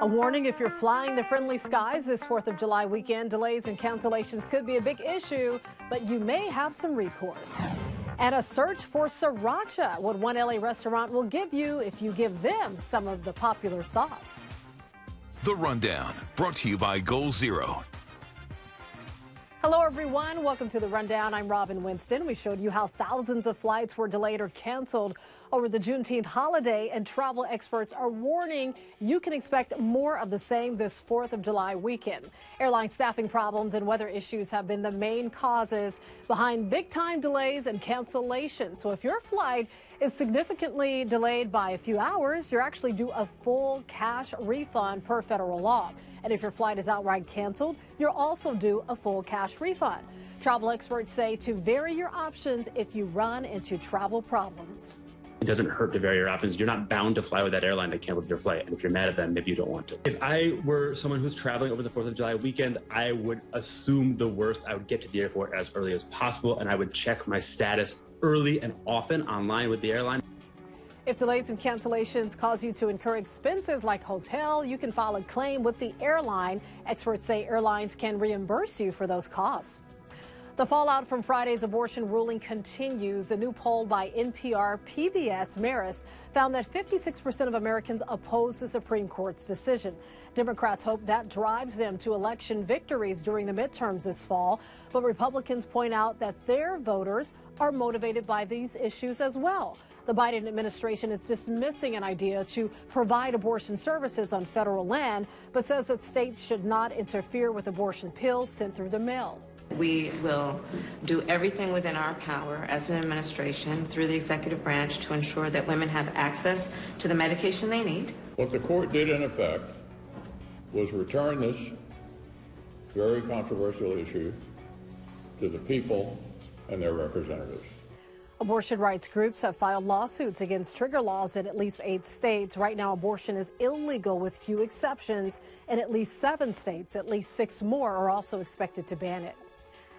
A warning if you're flying the friendly skies this 4th of July weekend, delays and cancellations could be a big issue, but you may have some recourse. And a search for Sriracha, what one LA restaurant will give you if you give them some of the popular sauce. The Rundown, brought to you by Goal Zero. Hello, everyone. Welcome to The Rundown. I'm Robin Winston. We showed you how thousands of flights were delayed or canceled over the Juneteenth holiday, and travel experts are warning you can expect more of the same this 4th of July weekend. Airline staffing problems and weather issues have been the main causes behind big-time delays and cancellations. So if your flight is significantly delayed by a few hours, you're actually due a full cash refund per federal law. And if your flight is outright canceled, you're also due a full cash refund. Travel experts say to vary your options if you run into travel problems. It doesn't hurt to vary your options. You're not bound to fly with that airline that canceled your flight. And if you're mad at them, maybe you don't want to. If I were someone who's traveling over the 4th of July weekend, I would assume the worst. I would get to the airport as early as possible, and I would check my status early and often online with the airline. If delays and cancellations cause you to incur expenses like hotel, you can file a claim with the airline. Experts say airlines can reimburse you for those costs. The fallout from Friday's abortion ruling continues. A new poll by NPR PBS Marist found that 56% of Americans oppose the Supreme Court's decision. Democrats hope that drives them to election victories during the midterms this fall, but Republicans point out that their voters are motivated by these issues as well. The Biden administration is dismissing an idea to provide abortion services on federal land, but says that states should not interfere with abortion pills sent through the mail. We will do everything within our power as an administration through the executive branch to ensure that women have access to the medication they need. What the court did, in effect, was return this very controversial issue to the people and their representatives. Abortion rights groups have filed lawsuits against trigger laws in at least 8 states. Right now, abortion is illegal with few exceptions. In at least 7 states, at least 6 more are also expected to ban it.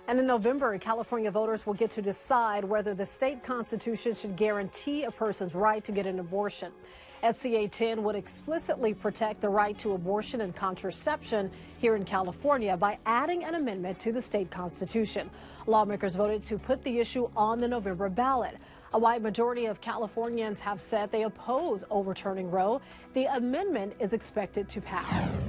And in November, California voters will get to decide whether the state constitution should guarantee a person's right to get an abortion. SCA 10 would explicitly protect the right to abortion and contraception here in California by adding an amendment to the state constitution. Lawmakers voted to put the issue on the November ballot. A wide majority of Californians have said they oppose overturning Roe. The amendment is expected to pass.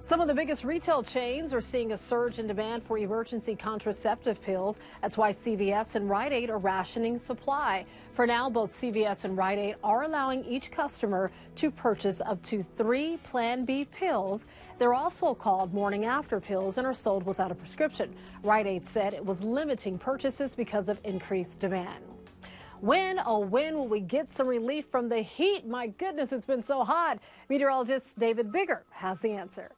Some of the biggest retail chains are seeing a surge in demand for emergency contraceptive pills. That's why CVS and Rite Aid are rationing supply. For now, both CVS and Rite Aid are allowing each customer to purchase up to 3 Plan B pills. They're also called morning after pills and are sold without a prescription. Rite Aid said it was limiting purchases because of increased demand. When, oh, when will we get some relief from the heat? My goodness, it's been so hot. Meteorologist David Bigger has the answer.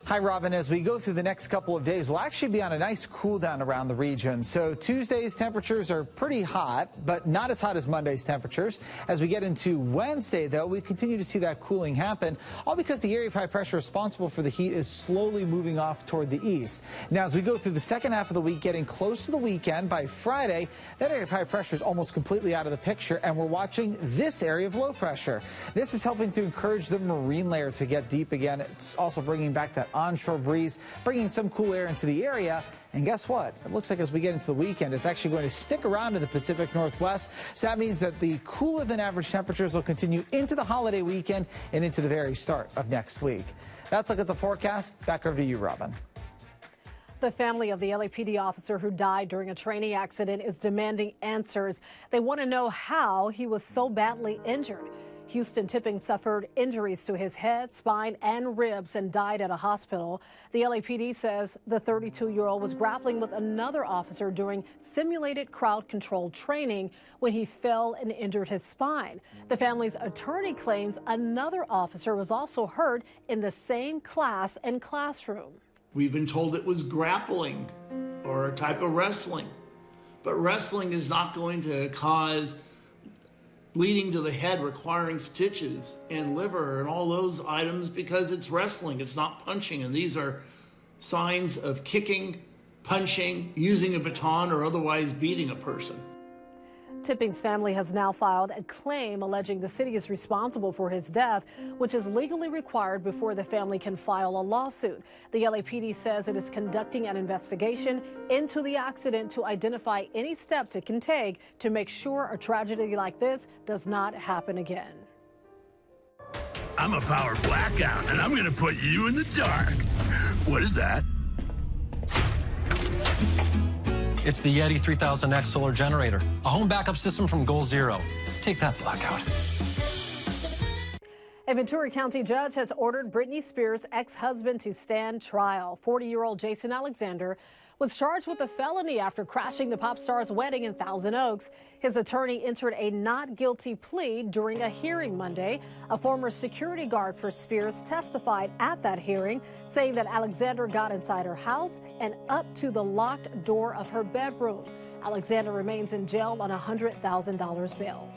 Hi, Robin. As we go through the next couple of days, we'll actually be on a nice cool down around the region. So Tuesday's temperatures are pretty hot, but not as hot as Monday's temperatures. As we get into Wednesday, though, we continue to see that cooling happen, all because the area of high pressure responsible for the heat is slowly moving off toward the east. Now, as we go through the second half of the week, getting close to the weekend, by Friday, that area of high pressure is almost completely out of the picture, and we're watching this area of low pressure. This is helping to encourage the marine layer to get deep again. It's also bringing back that onshore breeze, bringing some cool air into the area. And guess what? It looks like as we get into the weekend, it's actually going to stick around in the Pacific Northwest. So that means that the cooler than average temperatures will continue into the holiday weekend and into the very start of next week. That's a look at the forecast. Back over to you, Robin. The family of the LAPD officer who died during a training accident is demanding answers. They want to know how he was so badly injured. Houston Tipping suffered injuries to his head, spine, and ribs and died at a hospital. The LAPD says the 32-year-old was grappling with another officer during simulated crowd control training when he fell and injured his spine. The family's attorney claims another officer was also hurt in the same class and classroom. We've been told it was grappling or a type of wrestling, but wrestling is not going to cause bleeding to the head requiring stitches and liver and all those items because it's wrestling, it's not punching. And these are signs of kicking, punching, using a baton, or otherwise beating a person. Tipping's family has now filed a claim alleging the city is responsible for his death, which is legally required before the family can file a lawsuit. The LAPD says it is conducting an investigation into the accident to identify any steps it can take to make sure a tragedy like this does not happen again. I'm a power blackout, and I'm going to put you in the dark. What is that? It's the Yeti 3000X solar generator, a home backup system from Goal Zero. Take that, blackout. A Ventura County judge has ordered Britney Spears' ex-husband to stand trial. 40-year-old Jason Alexander was charged with a felony after crashing the pop star's wedding in Thousand Oaks. His attorney entered a not guilty plea during a hearing Monday. A former security guard for Spears testified at that hearing, saying that Alexander got inside her house and up to the locked door of her bedroom. Alexander remains in jail on a $100,000 bail.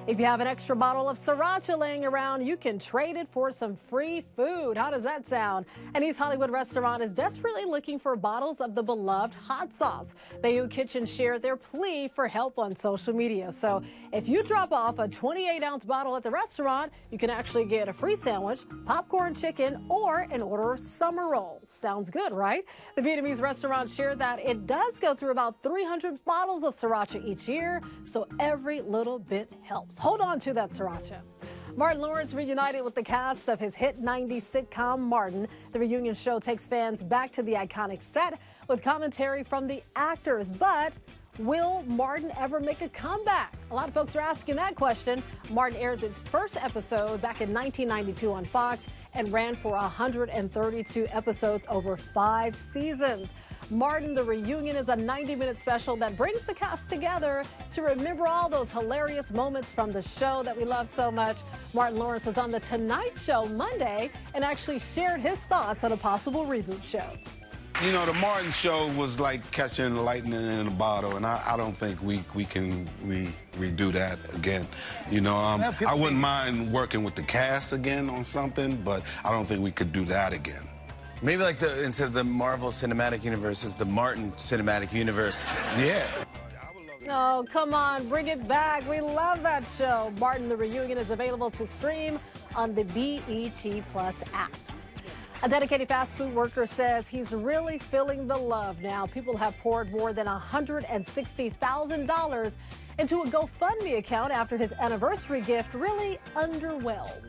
If you have an extra bottle of Sriracha laying around, you can trade it for some free food. How does that sound? An East Hollywood restaurant is desperately looking for bottles of the beloved hot sauce. Bayou Kitchen shared their plea for help on social media. So if you drop off a 28-ounce bottle at the restaurant, you can actually get a free sandwich, popcorn chicken, or an order of summer rolls. Sounds good, right? The Vietnamese restaurant shared that it does go through about 300 bottles of Sriracha each year, so every little bit helps. Hold on to that Sriracha. Martin Lawrence reunited with the cast of his hit 90s sitcom Martin. The reunion show takes fans back to the iconic set with commentary from the actors. But will Martin ever make a comeback? A lot of folks are asking that question. Martin aired its first episode back in 1992 on Fox and ran for 132 episodes over 5 seasons. Martin, the Reunion is a 90-minute special that brings the cast together to remember all those hilarious moments from the show that we loved so much. Martin Lawrence was on The Tonight Show Monday and actually shared his thoughts on a possible reboot show. You know, the Martin Show was like catching lightning in a bottle, and I don't think we can redo that again. You know, I wouldn't mind working with the cast again on something, but I don't think we could do that again. Maybe like instead of the Marvel Cinematic Universe, it's the Martin Cinematic Universe. Yeah. Oh, come on, bring it back. We love that show. Martin, the Reunion is available to stream on the BET Plus app. A dedicated fast food worker says he's really feeling the love now. People have poured more than $160,000 into a GoFundMe account after his anniversary gift really underwhelmed.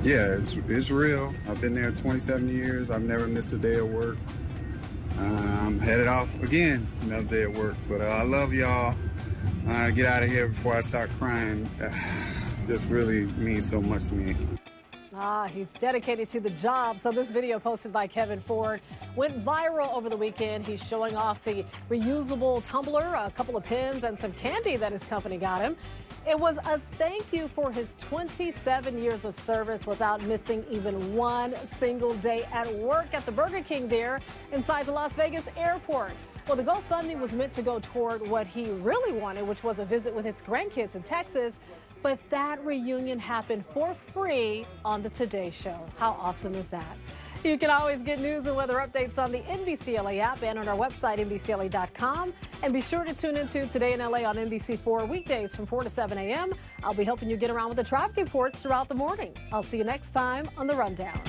Yeah, it's real. I've been there 27 years. I've never missed a day of work. I'm headed off again, another day of work. But I love y'all. Get out of here before I start crying. This really means so much to me. He's dedicated to the job. So this video posted by Kevin Ford went viral over the weekend. He's showing off the reusable tumbler, a couple of pins, and some candy that his company got him. It was a thank you for his 27 years of service without missing even one single day at work at the Burger King there inside the Las Vegas airport. Well, the GoFundMe was meant to go toward what he really wanted, which was a visit with his grandkids in Texas. But that reunion happened for free on the Today Show. How awesome is that? You can always get news and weather updates on the NBCLA app and on our website, NBCLA.com. And be sure to tune into Today in LA on NBC4 weekdays from 4 to 7 a.m. I'll be helping you get around with the traffic reports throughout the morning. I'll see you next time on The Rundown.